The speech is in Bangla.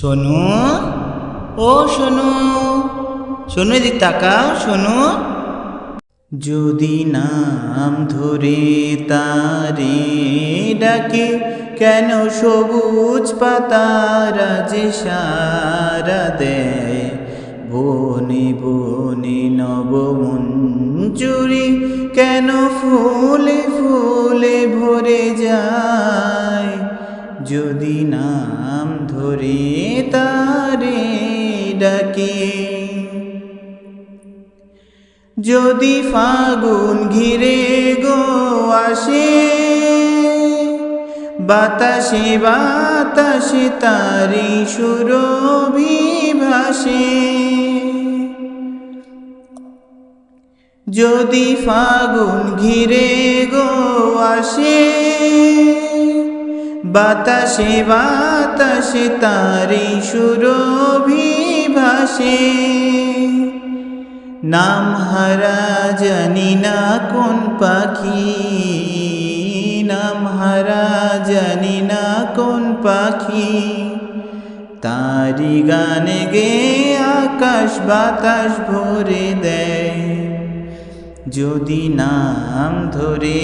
সোনু, ও সোনু, সোনু এদিক তাকাও সোনু। যদি নাম ধরে তারে ডাকে, কেন সবুজ পাতারা যে সারা দেয়। বনে বনে নবমঞ্জুরি কেন ফুলে ফুলে ভরে যায়। যদি নাম ধরে তারে ডাকে, যদি ফাগুন ঘিরে গো আসে, বাতাসে বাতাসে তারি সুরভি ভাসে। যদি ফাগুন ঘিরে গো আসে, বাতাসে বাতাসে তারি সুরভি ভাসে। নাম হারা জানি না কোন পাখি, নাম হারা জানি না কোন পাখি, তারি গান গে আকাশ বাতাস ভরে দেয়। যদি নাম ধরে